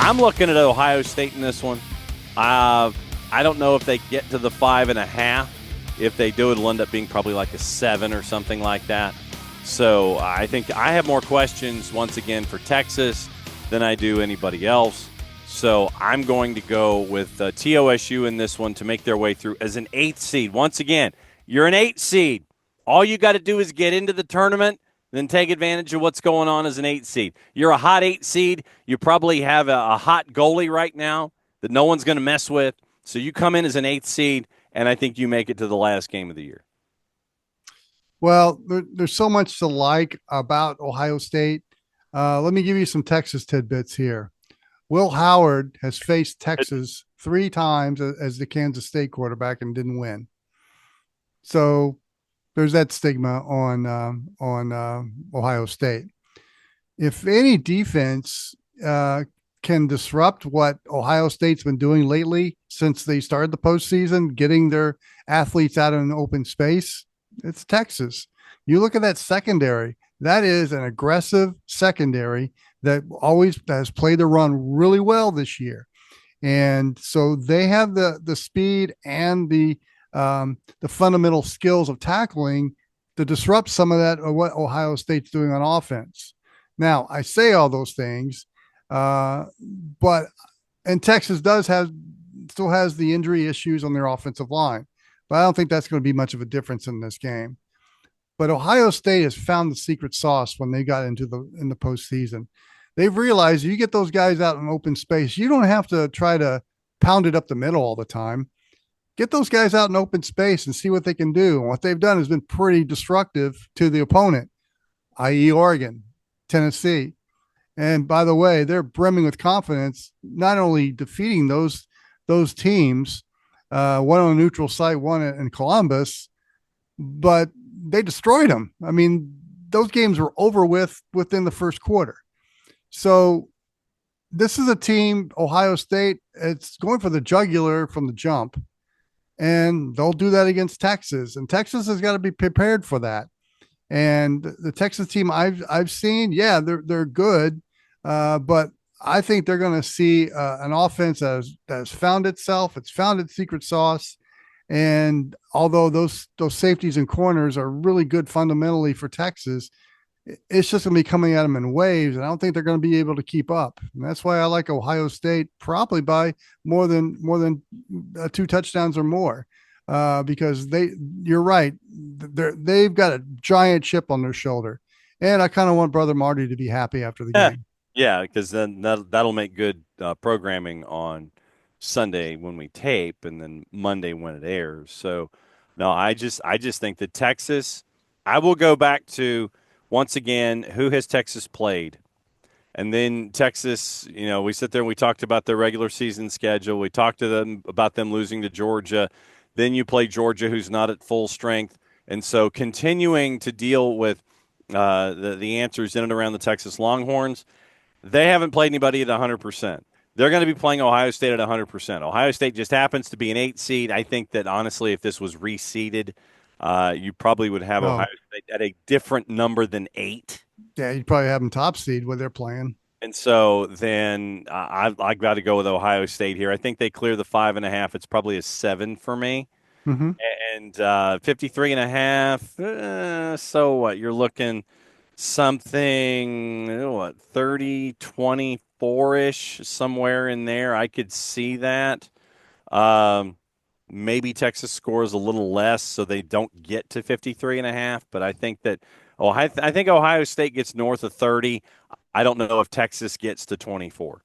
I'm looking at Ohio State in this one. I don't know if they get to the 5.5. If they do, it'll end up being probably like a 7 or something like that. So I think I have more questions, once again, for Texas than I do anybody else. So I'm going to go with TOSU in this one to make their way through as an 8th seed. Once again, you're an 8th seed. All you got to do is get into the tournament, then take advantage of what's going on as an 8th seed. You're a hot 8th seed. You probably have a hot goalie right now that no one's going to mess with. So you come in as an 8th seed, and I think you make it to the last game of the year. Well, there's so much to like about Ohio State. Let me give you some Texas tidbits here. Will Howard has faced Texas 3 times as the Kansas State quarterback and didn't win. So there's that stigma on Ohio State. If any defense can disrupt what Ohio State's been doing lately since they started the postseason, getting their athletes out in open space, it's Texas. You look at that secondary, that is an aggressive secondary that always has played the run really well this year. And so they have the speed and the fundamental skills of tackling to disrupt some of that of what Ohio State's doing on offense. Now, I say all those things, but and Texas still has the injury issues on their offensive line, but I don't think that's going to be much of a difference in this game. But Ohio State has found the secret sauce when they got in the postseason. They've realized you get those guys out in open space, you don't have to try to pound it up the middle all the time. Get those guys out in open space and see what they can do. And what they've done has been pretty destructive to the opponent, i.e., Oregon, Tennessee. And by the way, they're brimming with confidence, not only defeating those teams, one on a neutral site, one in Columbus, but they destroyed them. I mean, those games were over within the first quarter. So this is a team, Ohio State, it's going for the jugular from the jump. And they'll do that against Texas. And Texas has got to be prepared for that. And the Texas team I've seen, yeah, they're good, but I think they're going to see an offense that has found itself. It's found its secret sauce. And although those safeties and corners are really good fundamentally for Texas, it's just going to be coming at them in waves, and I don't think they're going to be able to keep up. And that's why I like Ohio State probably by more than 2 touchdowns or more, because you're right, they've got a giant chip on their shoulder, and I kind of want Brother Marty to be happy after the game. Yeah, because then that'll make good programming on Sunday when we tape, and then Monday when it airs. So, no, I just think that Texas. I will go back to. Once again, who has Texas played? And then Texas, we sit there and we talked about their regular season schedule. We talked to them about them losing to Georgia. Then you play Georgia, who's not at full strength. And so continuing to deal with the answers in and around the Texas Longhorns, they haven't played anybody at 100%. They're going to be playing Ohio State at 100%. Ohio State just happens to be an 8 seed. I think that, honestly, if this was reseeded, you probably would have Ohio State at a different number than 8. Yeah, you'd probably have them top seed where they're playing. And so then I've got to go with Ohio State here. I think they clear the 5.5. It's probably a 7 for me. Mm-hmm. And 53.5. So what? You're looking something, 30, 24-ish, somewhere in there. I could see that. Maybe Texas scores a little less, so they don't get to 53.5. But I think that I think Ohio State gets north of 30. I don't know if Texas gets to 24.